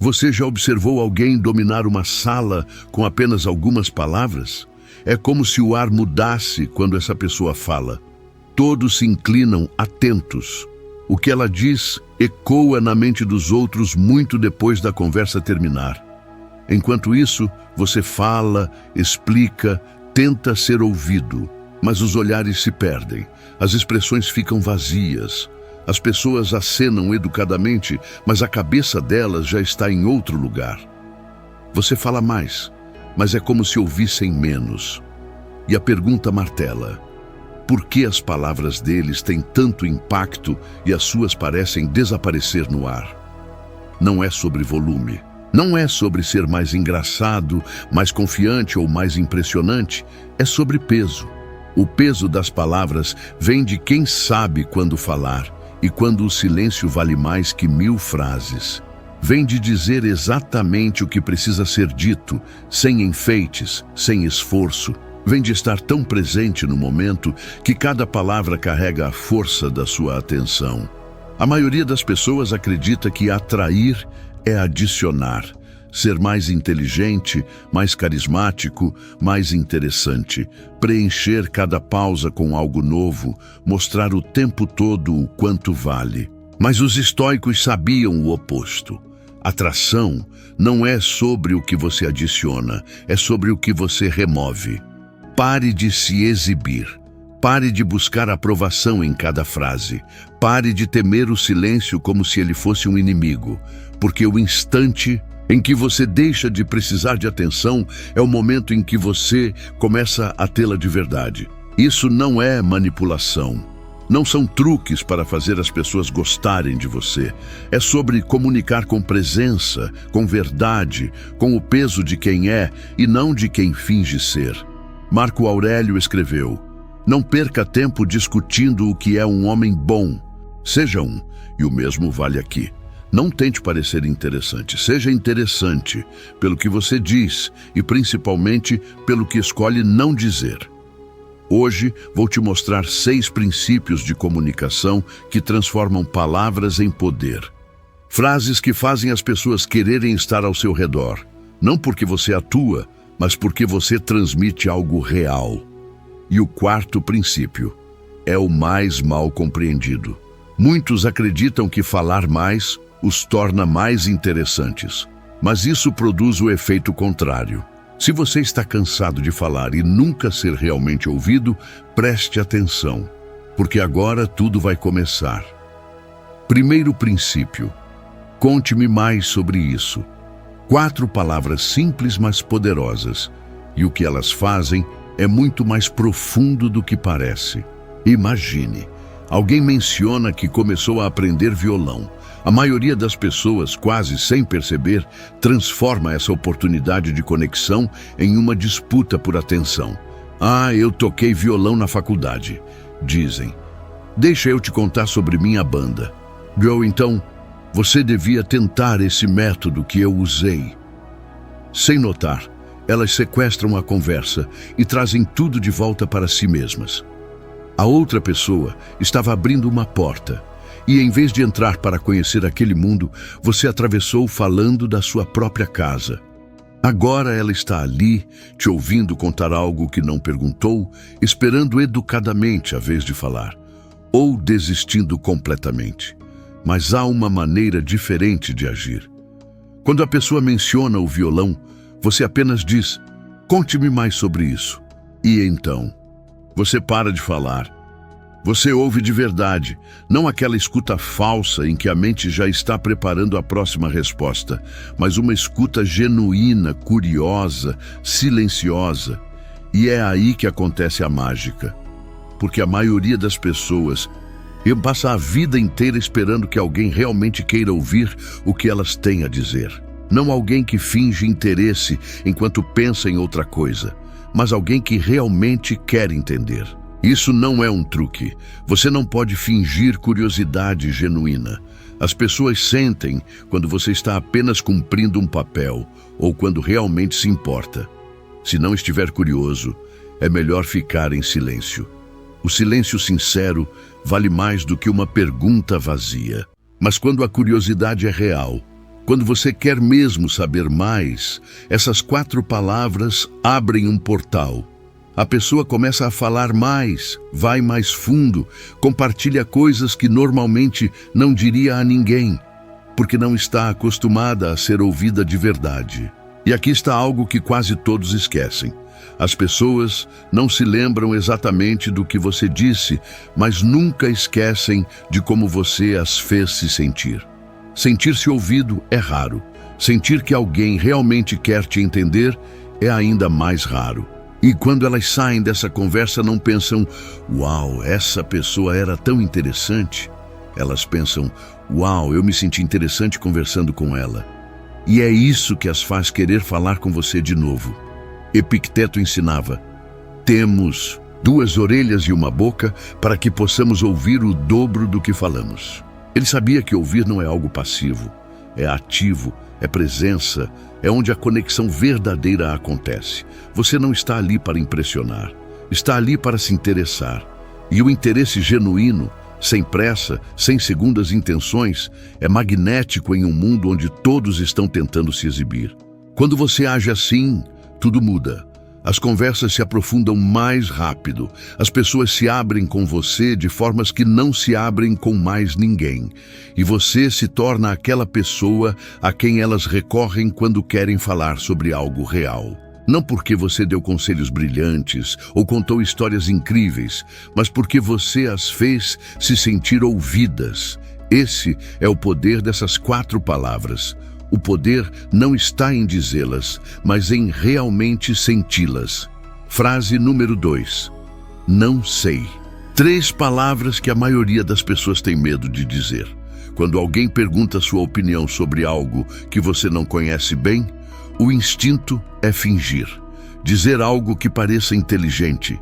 Você já observou alguém dominar uma sala com apenas algumas palavras? É como se o ar mudasse quando essa pessoa fala. Todos se inclinam atentos. O que ela diz ecoa na mente dos outros muito depois da conversa terminar. Enquanto isso, você fala, explica, tenta ser ouvido, mas os olhares se perdem, as expressões ficam vazias. As pessoas acenam educadamente, mas a cabeça delas já está em outro lugar. Você fala mais, mas é como se ouvissem menos. E a pergunta martela: por que as palavras deles têm tanto impacto e as suas parecem desaparecer no ar? Não é sobre volume. Não é sobre ser mais engraçado, mais confiante ou mais impressionante. É sobre peso. O peso das palavras vem de quem sabe quando falar, e quando o silêncio vale mais que 1000 frases. Vem de dizer exatamente o que precisa ser dito, sem enfeites, sem esforço. Vem de estar tão presente no momento que cada palavra carrega a força da sua atenção. A maioria das pessoas acredita que atrair é adicionar, ser mais inteligente, mais carismático, mais interessante, preencher cada pausa com algo novo, mostrar o tempo todo o quanto vale. Mas os estoicos sabiam o oposto. Atração não é sobre o que você adiciona, é sobre o que você remove. Pare de se exibir. Pare de buscar aprovação em cada frase. Pare de temer o silêncio como se ele fosse um inimigo, porque o instante em que você deixa de precisar de atenção é o momento em que você começa a tê-la de verdade. Isso não é manipulação. Não são truques para fazer as pessoas gostarem de você. É sobre comunicar com presença, com verdade, com o peso de quem é e não de quem finge ser. Marco Aurélio escreveu: não perca tempo discutindo o que é um homem bom. Seja um, e o mesmo vale aqui. Não tente parecer interessante, seja interessante pelo que você diz e principalmente pelo que escolhe não dizer. Hoje vou te mostrar 6 princípios de comunicação que transformam palavras em poder. Frases que fazem as pessoas quererem estar ao seu redor, não porque você atua, mas porque você transmite algo real. E o 4º princípio é o mais mal compreendido. Muitos acreditam que falar mais os torna mais interessantes, mas isso produz o efeito contrário. Se você está cansado de falar e nunca ser realmente ouvido, preste atenção, porque agora tudo vai começar. Primeiro princípio: conte-me mais sobre isso. 4 palavras simples, mas poderosas, e o que elas fazem é muito mais profundo do que parece. Imagine, alguém menciona que começou a aprender violão. A maioria das pessoas, quase sem perceber, transforma essa oportunidade de conexão em uma disputa por atenção. Ah, eu toquei violão na faculdade, dizem. Deixa eu te contar sobre minha banda. Joe, então, você devia tentar esse método que eu usei. Sem notar, elas sequestram a conversa e trazem tudo de volta para si mesmas. A outra pessoa estava abrindo uma porta, e em vez de entrar para conhecer aquele mundo, você atravessou falando da sua própria casa. Agora ela está ali, te ouvindo contar algo que não perguntou, esperando educadamente a vez de falar, ou desistindo completamente. Mas há uma maneira diferente de agir. Quando a pessoa menciona o violão, você apenas diz: conte-me mais sobre isso. E então, você para de falar. Você ouve de verdade, não aquela escuta falsa em que a mente já está preparando a próxima resposta, mas uma escuta genuína, curiosa, silenciosa. E é aí que acontece a mágica. Porque a maioria das pessoas passa a vida inteira esperando que alguém realmente queira ouvir o que elas têm a dizer. Não alguém que finge interesse enquanto pensa em outra coisa, mas alguém que realmente quer entender. Isso não é um truque. Você não pode fingir curiosidade genuína. As pessoas sentem quando você está apenas cumprindo um papel ou quando realmente se importa. Se não estiver curioso, é melhor ficar em silêncio. O silêncio sincero vale mais do que uma pergunta vazia. Mas quando a curiosidade é real, Quando você quer mesmo saber mais, essas 4 palavras abrem um portal. A pessoa começa a falar mais, vai mais fundo, compartilha coisas que normalmente não diria a ninguém, porque não está acostumada a ser ouvida de verdade. E aqui está algo que quase todos esquecem. As pessoas não se lembram exatamente do que você disse, mas nunca esquecem de como você as fez se sentir. Sentir-se ouvido é raro. Sentir que alguém realmente quer te entender é ainda mais raro. E quando elas saem dessa conversa, não pensam, uau, essa pessoa era tão interessante. Elas pensam, uau, eu me senti interessante conversando com ela. E é isso que as faz querer falar com você de novo. Epicteto ensinava, temos 2 orelhas e uma boca para que possamos ouvir o dobro do que falamos. Ele sabia que ouvir não é algo passivo, é ativo, é presença, é onde a conexão verdadeira acontece. Você não está ali para impressionar, está ali para se interessar. E o interesse genuíno, sem pressa, sem segundas intenções, é magnético em um mundo onde todos estão tentando se exibir. Quando você age assim, tudo muda. As conversas se aprofundam mais rápido. As pessoas se abrem com você de formas que não se abrem com mais ninguém. E você se torna aquela pessoa a quem elas recorrem quando querem falar sobre algo real. Não porque você deu conselhos brilhantes ou contou histórias incríveis, mas porque você as fez se sentir ouvidas. Esse é o poder dessas 4 palavras. O poder não está em dizê-las, mas em realmente senti-las. Frase número 2. Não sei. 3 palavras que a maioria das pessoas tem medo de dizer. Quando alguém pergunta sua opinião sobre algo que você não conhece bem, o instinto é fingir. Dizer algo que pareça inteligente.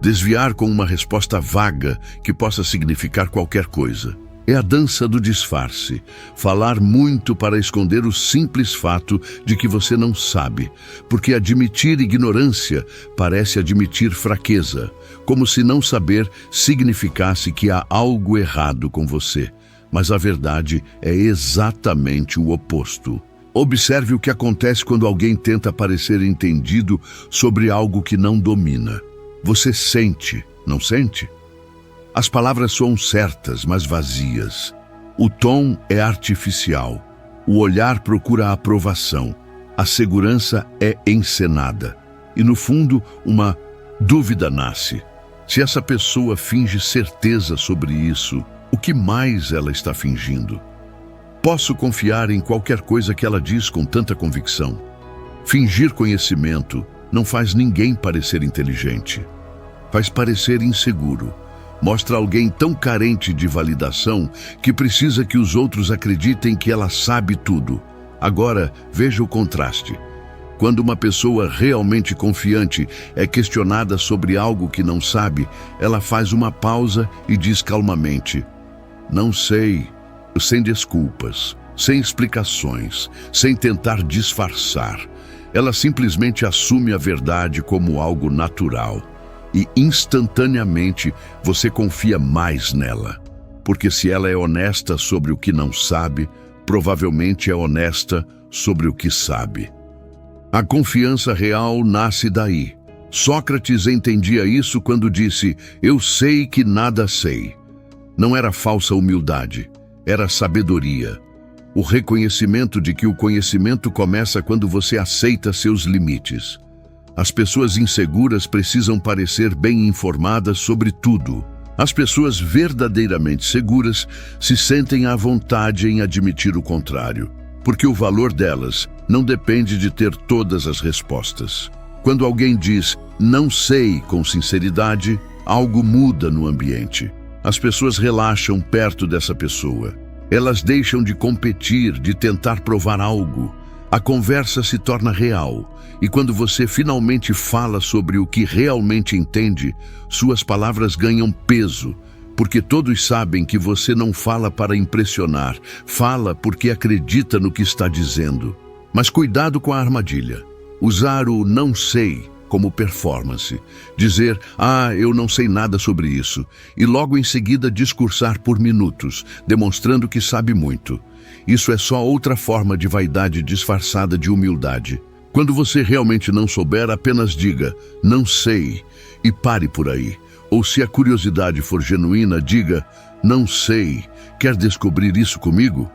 Desviar com uma resposta vaga que possa significar qualquer coisa. É a dança do disfarce, falar muito para esconder o simples fato de que você não sabe, porque admitir ignorância parece admitir fraqueza, como se não saber significasse que há algo errado com você. Mas a verdade é exatamente o oposto. Observe o que acontece quando alguém tenta parecer entendido sobre algo que não domina. Você sente, não sente? As palavras soam certas, mas vazias. O tom é artificial. O olhar procura a aprovação. A segurança é encenada. E no fundo, uma dúvida nasce. Se essa pessoa finge certeza sobre isso, o que mais ela está fingindo? Posso confiar em qualquer coisa que ela diz com tanta convicção? Fingir conhecimento não faz ninguém parecer inteligente. Faz parecer inseguro. Mostra alguém tão carente de validação que precisa que os outros acreditem que ela sabe tudo. Agora, veja o contraste. Quando uma pessoa realmente confiante é questionada sobre algo que não sabe, ela faz uma pausa e diz calmamente, não sei, sem desculpas, sem explicações, sem tentar disfarçar. Ela simplesmente assume a verdade como algo natural. E instantaneamente você confia mais nela. Porque se ela é honesta sobre o que não sabe, provavelmente é honesta sobre o que sabe. A confiança real nasce daí. Sócrates entendia isso quando disse, eu sei que nada sei. Não era falsa humildade, era sabedoria. O reconhecimento de que o conhecimento começa quando você aceita seus limites. As pessoas inseguras precisam parecer bem informadas sobre tudo. As pessoas verdadeiramente seguras se sentem à vontade em admitir o contrário, porque o valor delas não depende de ter todas as respostas. Quando alguém diz, não sei, com sinceridade, algo muda no ambiente. As pessoas relaxam perto dessa pessoa. Elas deixam de competir, de tentar provar algo. A conversa se torna real, e quando você finalmente fala sobre o que realmente entende, suas palavras ganham peso, porque todos sabem que você não fala para impressionar, fala porque acredita no que está dizendo. Mas cuidado com a armadilha. Usar o não sei como performance. Dizer, eu não sei nada sobre isso, e logo em seguida discursar por minutos, demonstrando que sabe muito. Isso é só outra forma de vaidade disfarçada de humildade. Quando você realmente não souber, apenas diga, não sei, e pare por aí. Ou se a curiosidade for genuína, diga, não sei, quer descobrir isso comigo?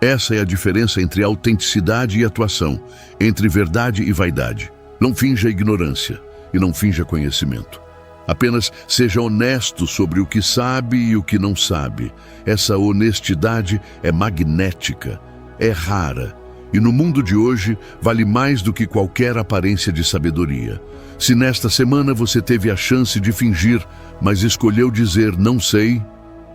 Essa é a diferença entre autenticidade e atuação, entre verdade e vaidade. Não finja ignorância e não finja conhecimento. Apenas seja honesto sobre o que sabe e o que não sabe. Essa honestidade é magnética, é rara. E no mundo de hoje, vale mais do que qualquer aparência de sabedoria. Se nesta semana você teve a chance de fingir, mas escolheu dizer não sei,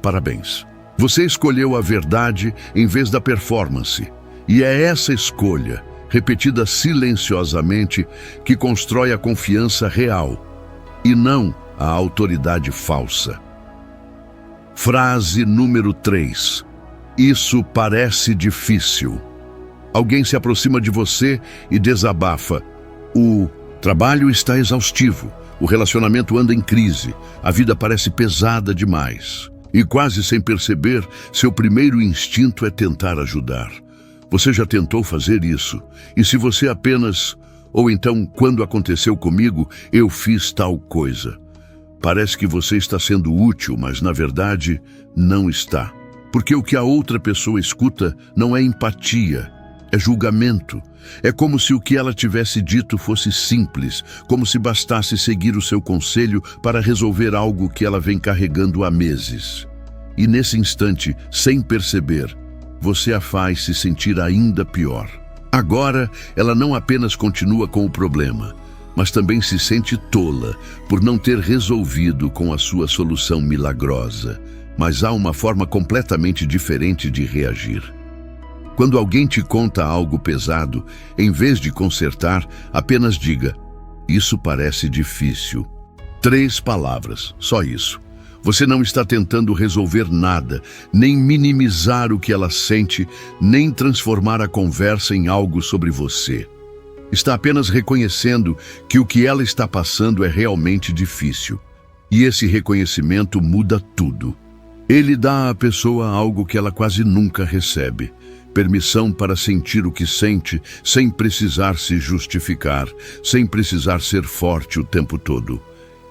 parabéns. Você escolheu a verdade em vez da performance. E é essa escolha, repetida silenciosamente, que constrói a confiança real, e não a autoridade falsa. Frase número 3. Isso parece difícil. Alguém se aproxima de você e desabafa. O trabalho está exaustivo, o relacionamento anda em crise, a vida parece pesada demais. E quase sem perceber, seu primeiro instinto é tentar ajudar. Você já tentou fazer isso? E se você apenas... Ou então, quando aconteceu comigo, eu fiz tal coisa. Parece que você está sendo útil, mas na verdade não está. Porque o que a outra pessoa escuta não é empatia, é julgamento. É como se o que ela tivesse dito fosse simples, como se bastasse seguir o seu conselho para resolver algo que ela vem carregando há meses. E nesse instante, sem perceber, você a faz se sentir ainda pior. Agora, ela não apenas continua com o problema, mas também se sente tola por não ter resolvido com a sua solução milagrosa. Mas há uma forma completamente diferente de reagir. Quando alguém te conta algo pesado, em vez de consertar, apenas diga, isso parece difícil. 3 palavras, só isso. Você não está tentando resolver nada, nem minimizar o que ela sente, nem transformar a conversa em algo sobre você. Está apenas reconhecendo que o que ela está passando é realmente difícil. E esse reconhecimento muda tudo. Ele dá à pessoa algo que ela quase nunca recebe. Permissão para sentir o que sente, sem precisar se justificar, sem precisar ser forte o tempo todo.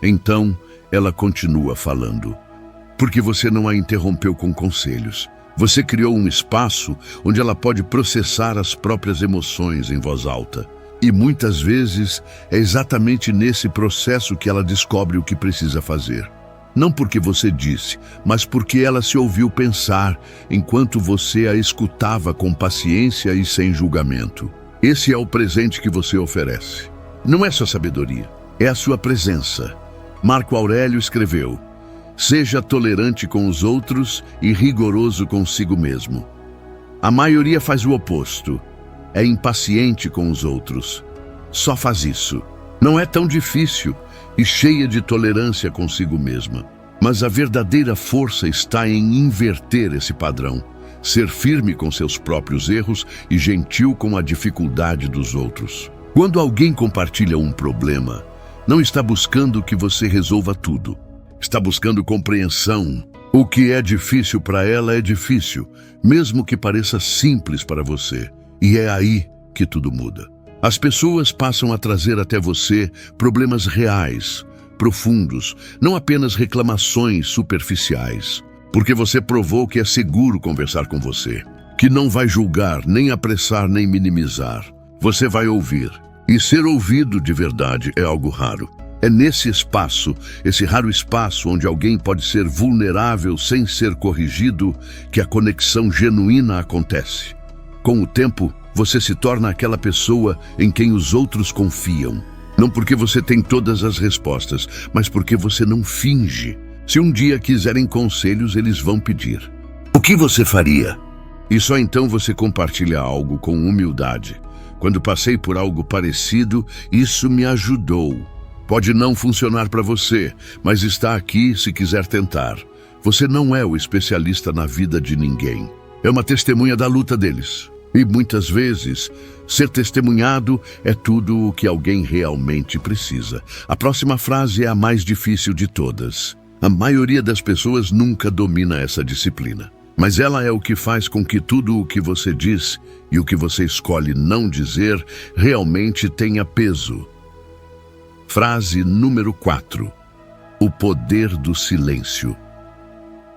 Então, ela continua falando. Porque você não a interrompeu com conselhos. Você criou um espaço onde ela pode processar as próprias emoções em voz alta. E muitas vezes é exatamente nesse processo que ela descobre o que precisa fazer. Não porque você disse, mas porque ela se ouviu pensar enquanto você a escutava com paciência e sem julgamento. Esse é o presente que você oferece. Não é sua sabedoria, é a sua presença. Marco Aurélio escreveu, seja tolerante com os outros e rigoroso consigo mesmo. A maioria faz o oposto, é impaciente com os outros. Só faz isso. Não é tão difícil e cheia de tolerância consigo mesma. Mas a verdadeira força está em inverter esse padrão, ser firme com seus próprios erros e gentil com a dificuldade dos outros. Quando alguém compartilha um problema, não está buscando que você resolva tudo. Está buscando compreensão. O que é difícil para ela é difícil, mesmo que pareça simples para você. E é aí que tudo muda. As pessoas passam a trazer até você problemas reais, profundos, não apenas reclamações superficiais. Porque você provou que é seguro conversar com você, que não vai julgar, nem apressar, nem minimizar. Você vai ouvir. E ser ouvido de verdade é algo raro. É nesse espaço, esse raro espaço onde alguém pode ser vulnerável sem ser corrigido, que a conexão genuína acontece. Com o tempo, você se torna aquela pessoa em quem os outros confiam. Não porque você tem todas as respostas, mas porque você não finge. Se um dia quiserem conselhos, eles vão pedir. O que você faria? E só então você compartilha algo com humildade. Quando passei por algo parecido, isso me ajudou. Pode não funcionar para você, mas está aqui se quiser tentar. Você não é o especialista na vida de ninguém. É uma testemunha da luta deles. E muitas vezes, ser testemunhado é tudo o que alguém realmente precisa. A próxima frase é a mais difícil de todas. A maioria das pessoas nunca domina essa disciplina. mas ela é o que faz com que tudo o que você diz e o que você escolhe não dizer realmente tenha peso. Frase número 4. O poder do silêncio.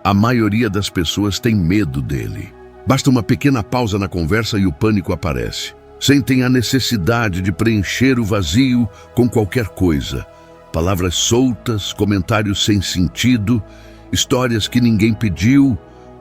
A maioria das pessoas tem medo dele. Basta uma pequena pausa na conversa e o pânico aparece. Sentem a necessidade de preencher o vazio com qualquer coisa. Palavras soltas, comentários sem sentido, histórias que ninguém pediu,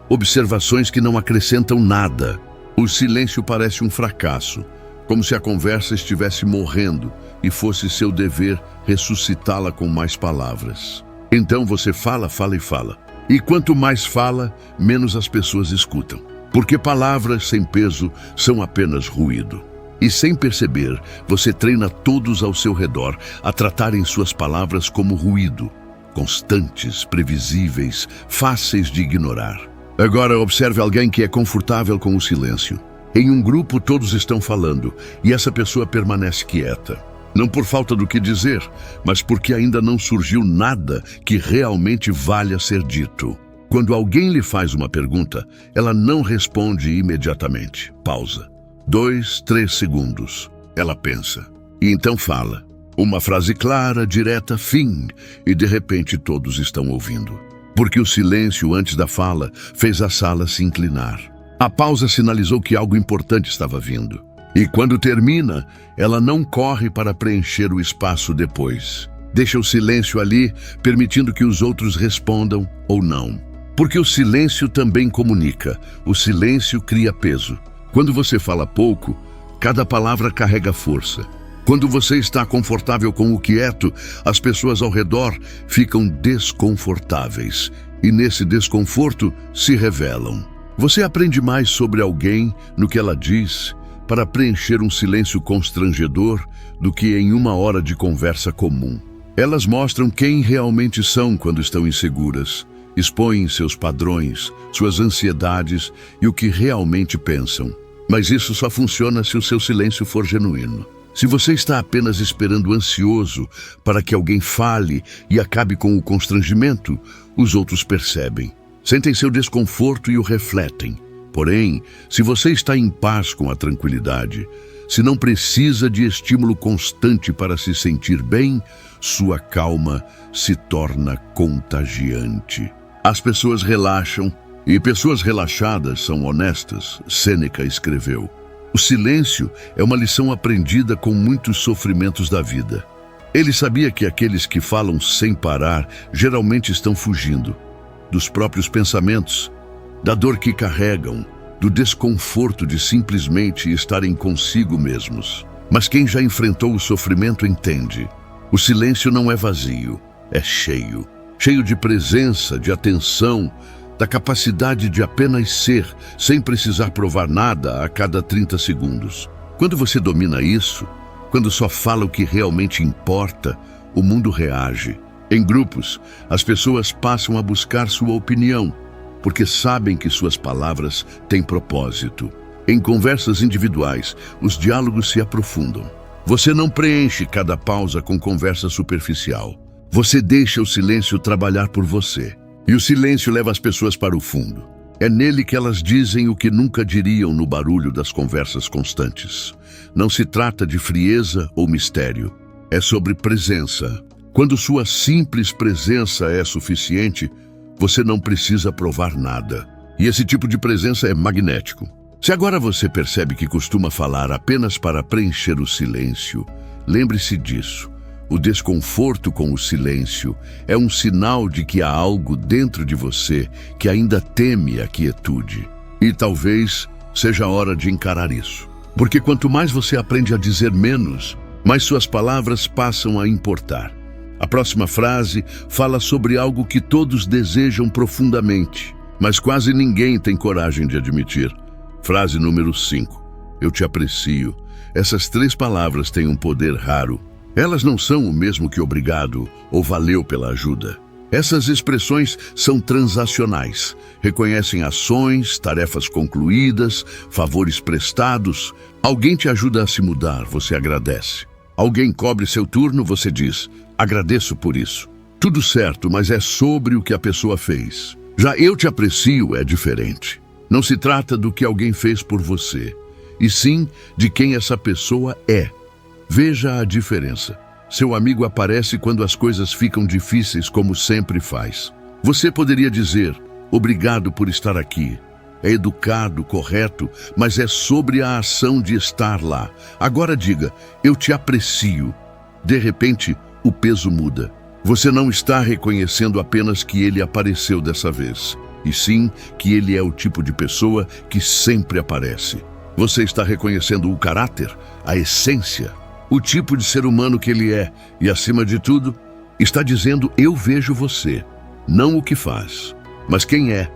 observações que não acrescentam nada. O silêncio parece um fracasso, como se a conversa estivesse morrendo e fosse seu dever ressuscitá-la com mais palavras. Então você fala, fala e fala. E quanto mais fala, menos as pessoas escutam. Porque palavras sem peso são apenas ruído. E sem perceber, você treina todos ao seu redor a tratarem suas palavras como ruído, constantes, previsíveis, fáceis de ignorar. Agora observe alguém que é confortável com o silêncio. Em um grupo todos estão falando e essa pessoa permanece quieta. Não por falta do que dizer, mas porque ainda não surgiu nada que realmente valha ser dito. Quando alguém lhe faz uma pergunta, ela não responde imediatamente. Pausa. 2, 3 segundos. Ela pensa. E então fala. Uma frase clara, direta, fim. E de repente todos estão ouvindo. Porque o silêncio antes da fala fez a sala se inclinar. A pausa sinalizou que algo importante estava vindo. E quando termina, ela não corre para preencher o espaço depois. Deixa o silêncio ali, permitindo que os outros respondam ou não. Porque o silêncio também comunica. O silêncio cria peso. Quando você fala pouco, cada palavra carrega força. Quando você está confortável com o quieto, as pessoas ao redor ficam desconfortáveis. E nesse desconforto se revelam. Você aprende mais sobre alguém no que ela diz para preencher um silêncio constrangedor do que em uma hora de conversa comum. Elas mostram quem realmente são quando estão inseguras. Expõem seus padrões, suas ansiedades e o que realmente pensam. Mas isso só funciona se o seu silêncio for genuíno. Se você está apenas esperando ansioso para que alguém fale e acabe com o constrangimento, os outros percebem. Sentem seu desconforto e o refletem. Porém, se você está em paz com a tranquilidade, se não precisa de estímulo constante para se sentir bem, sua calma se torna contagiante. As pessoas relaxam, e pessoas relaxadas são honestas, Sêneca escreveu. O silêncio é uma lição aprendida com muitos sofrimentos da vida. Ele sabia que aqueles que falam sem parar geralmente estão fugindo dos próprios pensamentos, da dor que carregam, do desconforto de simplesmente estarem consigo mesmos. Mas quem já enfrentou o sofrimento entende. O silêncio não é vazio, é cheio. Cheio de presença, de atenção, da capacidade de apenas ser, sem precisar provar nada a cada 30 segundos. Quando você domina isso, quando só fala o que realmente importa, o mundo reage. Em grupos, as pessoas passam a buscar sua opinião, porque sabem que suas palavras têm propósito. Em conversas individuais, os diálogos se aprofundam. Você não preenche cada pausa com conversa superficial. Você deixa o silêncio trabalhar por você. E o silêncio leva as pessoas para o fundo. É nele que elas dizem o que nunca diriam no barulho das conversas constantes. Não se trata de frieza ou mistério. É sobre presença. Quando sua simples presença é suficiente, você não precisa provar nada. E esse tipo de presença é magnético. Se agora você percebe que costuma falar apenas para preencher o silêncio, lembre-se disso. O desconforto com o silêncio é um sinal de que há algo dentro de você que ainda teme a quietude. E talvez seja a hora de encarar isso. Porque quanto mais você aprende a dizer menos, mais suas palavras passam a importar. A próxima frase fala sobre algo que todos desejam profundamente, mas quase ninguém tem coragem de admitir. Frase número 5. Eu te aprecio. Essas 3 palavras têm um poder raro. Elas não são o mesmo que obrigado ou valeu pela ajuda. Essas expressões são transacionais. Reconhecem ações, tarefas concluídas, favores prestados. Alguém te ajuda a se mudar, você agradece. Alguém cobre seu turno, você diz, agradeço por isso. Tudo certo, mas é sobre o que a pessoa fez. Já eu te aprecio é diferente. Não se trata do que alguém fez por você, e sim de quem essa pessoa é. Veja a diferença. Seu amigo aparece quando as coisas ficam difíceis, como sempre faz. Você poderia dizer, obrigado por estar aqui. É educado, correto, mas é sobre a ação de estar lá. Agora diga, eu te aprecio. De repente, o peso muda. Você não está reconhecendo apenas que ele apareceu dessa vez, e sim que ele é o tipo de pessoa que sempre aparece. Você está reconhecendo o caráter, a essência, o tipo de ser humano que ele é, e acima de tudo, está dizendo eu vejo você, não o que faz, mas quem é.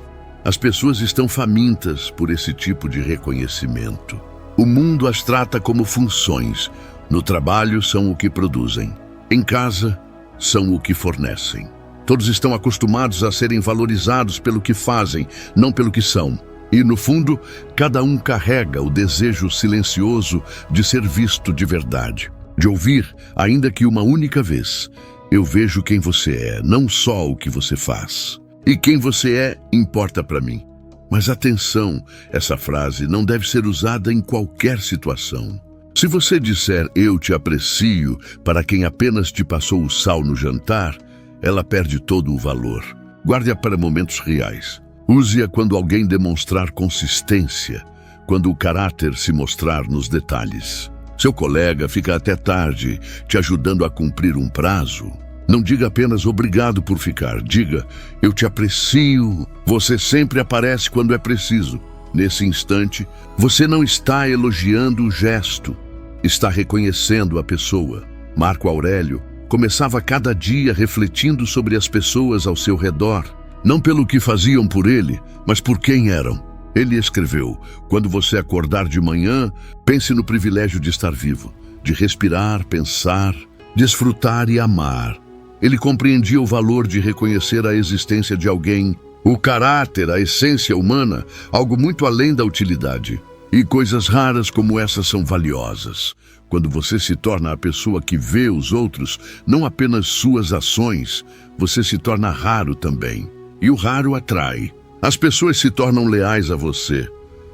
As pessoas estão famintas por esse tipo de reconhecimento. O mundo as trata como funções. No trabalho são o que produzem. Em casa, são o que fornecem. Todos estão acostumados a serem valorizados pelo que fazem, não pelo que são. E, no fundo, cada um carrega o desejo silencioso de ser visto de verdade. De ouvir, ainda que uma única vez, eu vejo quem você é, não só o que você faz. E quem você é importa para mim. Mas atenção, essa frase não deve ser usada em qualquer situação. Se você disser eu te aprecio para quem apenas te passou o sal no jantar, ela perde todo o valor. Guarde-a para momentos reais. Use-a quando alguém demonstrar consistência, quando o caráter se mostrar nos detalhes. Seu colega fica até tarde te ajudando a cumprir um prazo. Não diga apenas obrigado por ficar, diga eu te aprecio. Você sempre aparece quando é preciso. Nesse instante, você não está elogiando o gesto, está reconhecendo a pessoa. Marco Aurélio começava cada dia refletindo sobre as pessoas ao seu redor, não pelo que faziam por ele, mas por quem eram. Ele escreveu, quando você acordar de manhã, pense no privilégio de estar vivo, de respirar, pensar, desfrutar e amar. Ele compreendia o valor de reconhecer a existência de alguém, o caráter, a essência humana, algo muito além da utilidade. E coisas raras como essas são valiosas. Quando você se torna a pessoa que vê os outros, não apenas suas ações, você se torna raro também. E o raro atrai. As pessoas se tornam leais a você,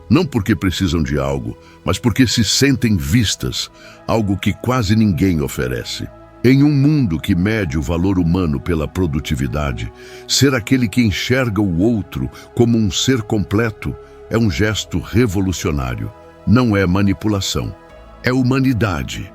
não porque precisam de algo, mas porque se sentem vistas, algo que quase ninguém oferece. Em um mundo que mede o valor humano pela produtividade, ser aquele que enxerga o outro como um ser completo é um gesto revolucionário. Não é manipulação, é humanidade.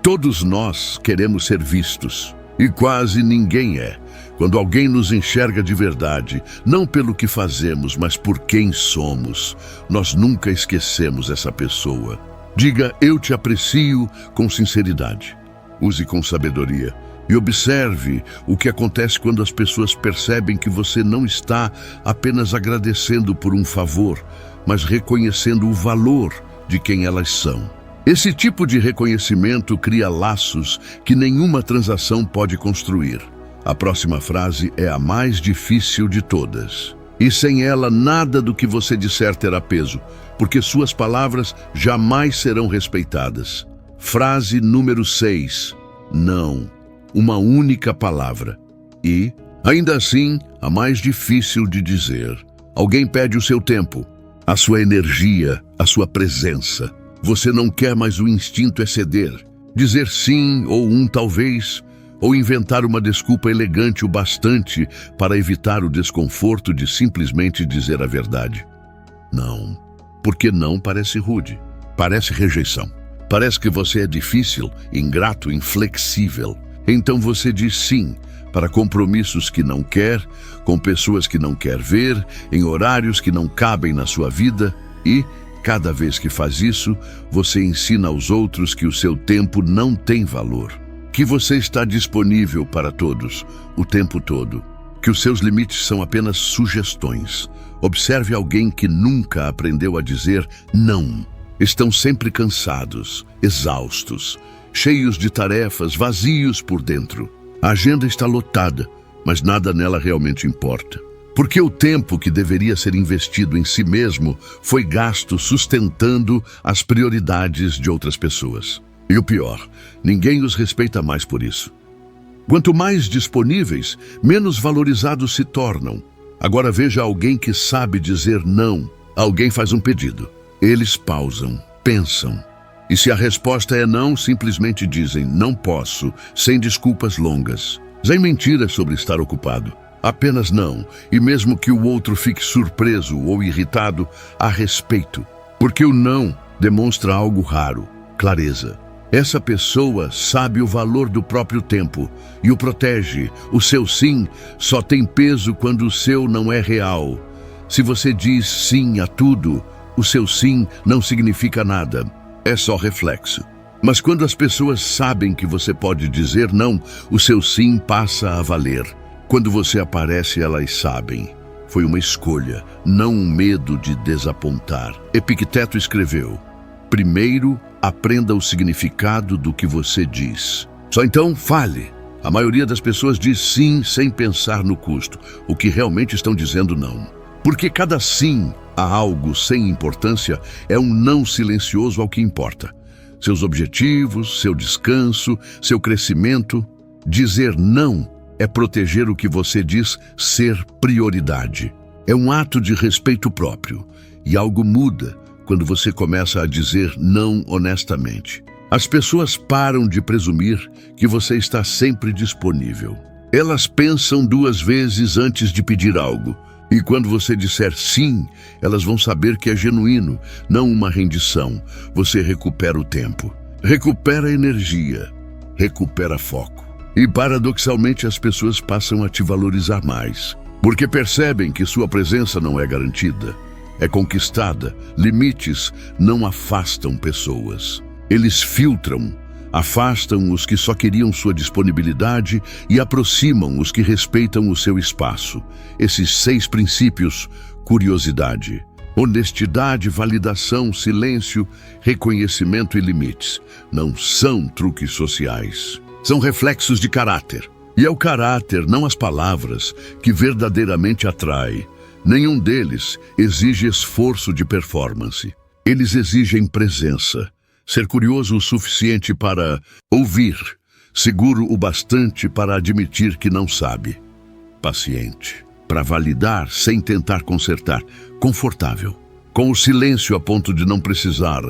Todos nós queremos ser vistos, e quase ninguém é. Quando alguém nos enxerga de verdade, não pelo que fazemos, mas por quem somos, nós nunca esquecemos essa pessoa. Diga, eu te aprecio com sinceridade. Use com sabedoria e observe o que acontece quando as pessoas percebem que você não está apenas agradecendo por um favor, mas reconhecendo o valor de quem elas são. Esse tipo de reconhecimento cria laços que nenhuma transação pode construir. A próxima frase é a mais difícil de todas. E sem ela, nada do que você disser terá peso, porque suas palavras jamais serão respeitadas. Frase número 6. Não. Uma única palavra. E, ainda assim, a mais difícil de dizer. Alguém pede o seu tempo, a sua energia, a sua presença. Você não quer, mas o instinto é ceder. Dizer sim ou talvez, ou inventar uma desculpa elegante o bastante para evitar o desconforto de simplesmente dizer a verdade. Não. Porque não parece rude, parece rejeição. Parece que você é difícil, ingrato, inflexível. Então você diz sim para compromissos que não quer, com pessoas que não quer ver, em horários que não cabem na sua vida e, cada vez que faz isso, você ensina aos outros que o seu tempo não tem valor, que você está disponível para todos, o tempo todo, que os seus limites são apenas sugestões. Observe alguém que nunca aprendeu a dizer não. Estão sempre cansados, exaustos, cheios de tarefas, vazios por dentro. A agenda está lotada, mas nada nela realmente importa. Porque o tempo que deveria ser investido em si mesmo foi gasto sustentando as prioridades de outras pessoas. E o pior, ninguém os respeita mais por isso. Quanto mais disponíveis, menos valorizados se tornam. Agora veja alguém que sabe dizer não. Alguém faz um pedido. Eles pausam, pensam. E se a resposta é não, simplesmente dizem não posso, sem desculpas longas. Sem mentiras sobre estar ocupado. Apenas não, e mesmo que o outro fique surpreso ou irritado, há respeito. Porque o não demonstra algo raro, clareza. Essa pessoa sabe o valor do próprio tempo e o protege. O seu sim só tem peso quando o seu não é real. Se você diz sim a tudo, o seu sim não significa nada. É só reflexo. Mas quando as pessoas sabem que você pode dizer não, o seu sim passa a valer. Quando você aparece, elas sabem. Foi uma escolha, não um medo de desapontar. Epicteto escreveu: primeiro, aprenda o significado do que você diz. Só então fale. A maioria das pessoas diz sim sem pensar no custo, o que realmente estão dizendo não. Porque cada sim a algo sem importância é um não silencioso ao que importa. Seus objetivos, seu descanso, seu crescimento. Dizer não é proteger o que você diz ser prioridade. É um ato de respeito próprio. E algo muda quando você começa a dizer não honestamente. As pessoas param de presumir que você está sempre disponível. Elas pensam duas vezes antes de pedir algo. E quando você disser sim, elas vão saber que é genuíno, não uma rendição. Você recupera o tempo, recupera a energia, recupera foco. E paradoxalmente as pessoas passam a te valorizar mais, porque percebem que sua presença não é garantida, é conquistada. Limites não afastam pessoas. Eles filtram, afastam os que só queriam sua disponibilidade e aproximam os que respeitam o seu espaço. Esses 6 princípios: curiosidade, honestidade, validação, silêncio, reconhecimento e limites, não são truques sociais. São reflexos de caráter. E é o caráter, não as palavras, que verdadeiramente atrai. Nenhum deles exige esforço de performance. Eles exigem presença. Ser curioso o suficiente para ouvir, seguro o bastante para admitir que não sabe, paciente para validar sem tentar consertar, confortável, com o silêncio a ponto de não precisar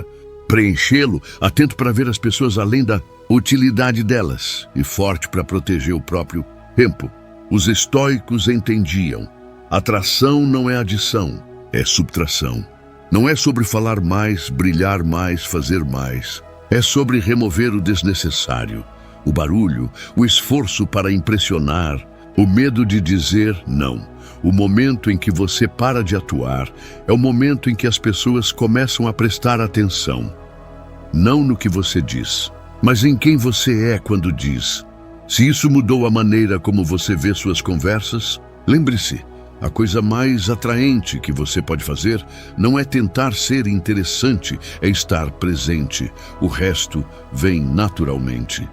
preenchê-lo, atento para ver as pessoas além da utilidade delas e forte para proteger o próprio tempo. Os estoicos entendiam: atração não é adição, é subtração. Não é sobre falar mais, brilhar mais, fazer mais. É sobre remover o desnecessário, o barulho, o esforço para impressionar, o medo de dizer não. O momento em que você para de atuar é o momento em que as pessoas começam a prestar atenção. Não no que você diz, mas em quem você é quando diz. Se isso mudou a maneira como você vê suas conversas, lembre-se: a coisa mais atraente que você pode fazer não é tentar ser interessante, é estar presente. O resto vem naturalmente.